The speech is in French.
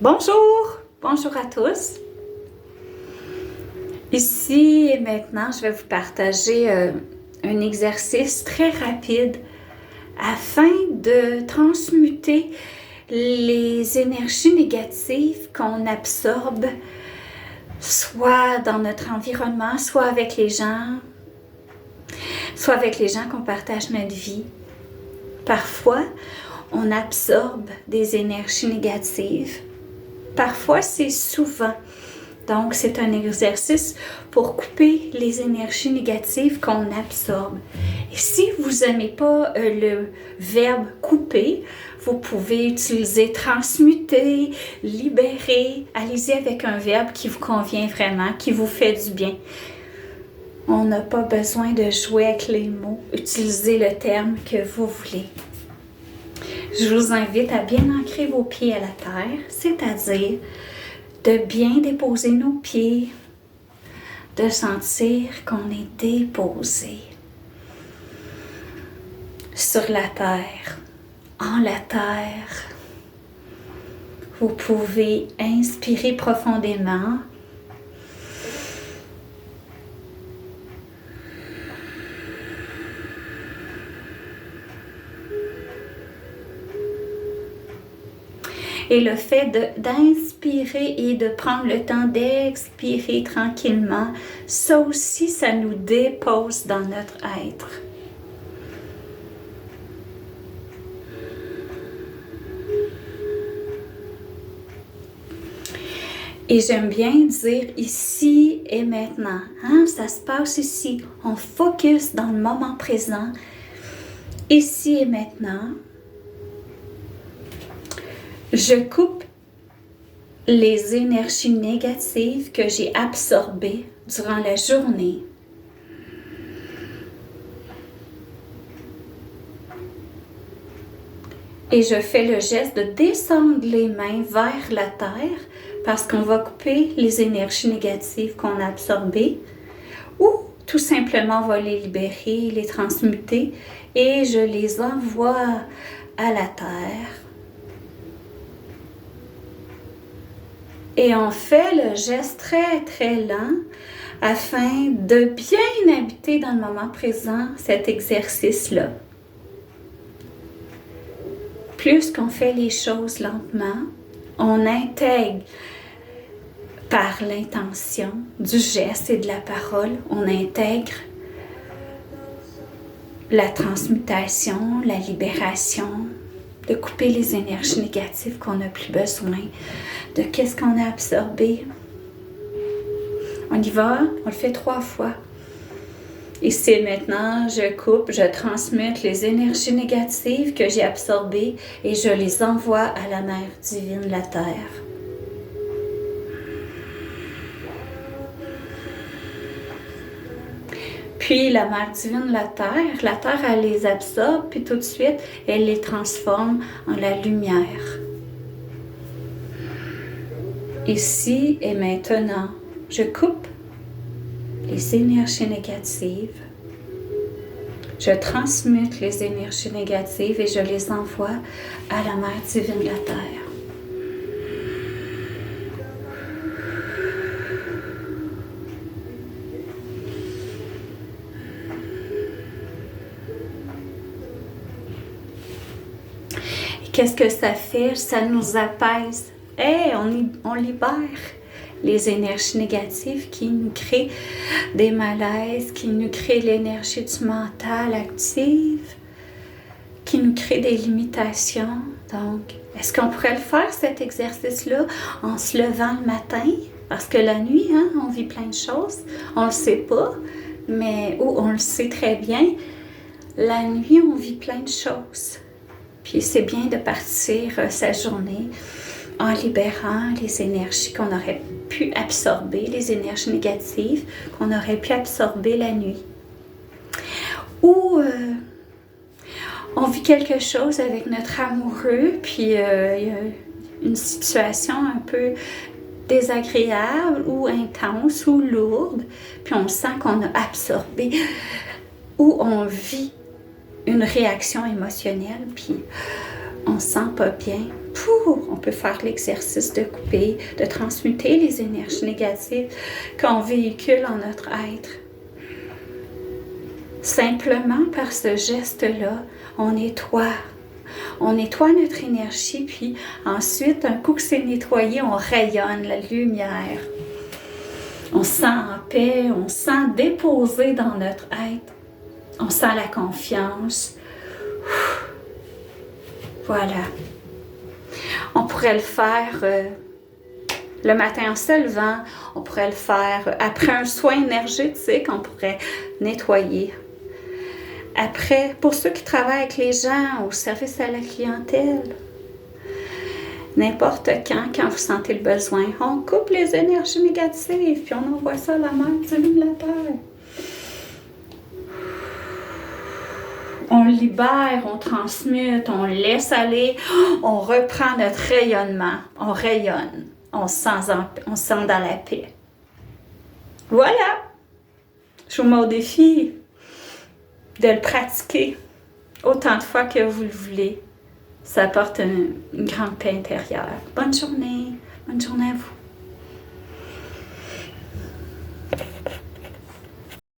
Bonjour à tous. Ici et maintenant, je vais vous partager un exercice très rapide afin de transmuter les énergies négatives qu'on absorbe, soit dans notre environnement, soit avec les gens qu'on partage notre vie. Parfois, on absorbe des énergies négatives. Parfois, c'est souvent. Donc, c'est un exercice pour couper les énergies négatives qu'on absorbe. Et si vous n'aimez pas le verbe couper, vous pouvez utiliser transmuter, libérer. Allez-y avec un verbe qui vous convient vraiment, qui vous fait du bien. On n'a pas besoin de jouer avec les mots. Utilisez le terme que vous voulez. Je vous invite à bien ancrer vos pieds à la terre, c'est-à-dire de bien déposer nos pieds, de sentir qu'on est déposé sur la terre, en la terre. Vous pouvez inspirer profondément. Et le fait d'inspirer et de prendre le temps d'expirer tranquillement, ça aussi, ça nous dépose dans notre être. Et j'aime bien dire ici et maintenant. Ça se passe ici. On focus dans le moment présent. Ici et maintenant. Je coupe les énergies négatives que j'ai absorbées durant la journée. Et je fais le geste de descendre les mains vers la terre parce qu'on va couper les énergies négatives qu'on a absorbées ou tout simplement on va les libérer, les transmuter et je les envoie à la terre. Et on fait le geste très très lent afin de bien habiter dans le moment présent cet exercice-là. Plus qu'on fait les choses lentement, on intègre par l'intention du geste et de la parole, on intègre la transmutation, la libération, de couper les énergies négatives qu'on n'a plus besoin, de qu'est-ce qu'on a absorbé. On y va, on le fait 3 fois. Ici maintenant, je coupe, je transmute les énergies négatives que j'ai absorbées et je les envoie à la Mère divine, la Terre. Puis la Mère divine, la Terre, elle les absorbe, puis tout de suite, elle les transforme en la lumière. Ici et maintenant, je coupe les énergies négatives. Je transmute les énergies négatives et je les envoie à la Mère divine, la Terre. Qu'est-ce que ça fait? Ça nous apaise. On libère les énergies négatives qui nous créent des malaises, qui nous créent l'énergie du mental active, qui nous créent des limitations. Donc, est-ce qu'on pourrait le faire, cet exercice-là, en se levant le matin? Parce que la nuit, on vit plein de choses. On ne le sait pas, mais on le sait très bien. La nuit, on vit plein de choses. Puis c'est bien de partir sa journée en libérant les énergies qu'on aurait pu absorber, les énergies négatives qu'on aurait pu absorber la nuit. Ou on vit quelque chose avec notre amoureux, puis il y a une situation un peu désagréable ou intense ou lourde, puis on sent qu'on a absorbé ou on vit une réaction émotionnelle, puis on se sent pas bien, on peut faire l'exercice de couper, de transmuter les énergies négatives qu'on véhicule en notre être. Simplement par ce geste-là, on nettoie. On nettoie notre énergie, puis ensuite, un coup que c'est nettoyé, on rayonne la lumière. On se sent en paix, on se sent déposé dans notre être. On sent la confiance. Voilà. On pourrait le faire le matin en se levant. On pourrait le faire après un soin énergétique. On pourrait nettoyer. Après, pour ceux qui travaillent avec les gens, au service à la clientèle, n'importe quand vous sentez le besoin, on coupe les énergies négatives, puis on envoie ça à la mer du Terre. On libère, on transmute, on laisse aller, on reprend notre rayonnement, on rayonne, on se sent dans la paix. Voilà! Je vous mets au défi de le pratiquer autant de fois que vous le voulez. Ça apporte une grande paix intérieure. Bonne journée à vous.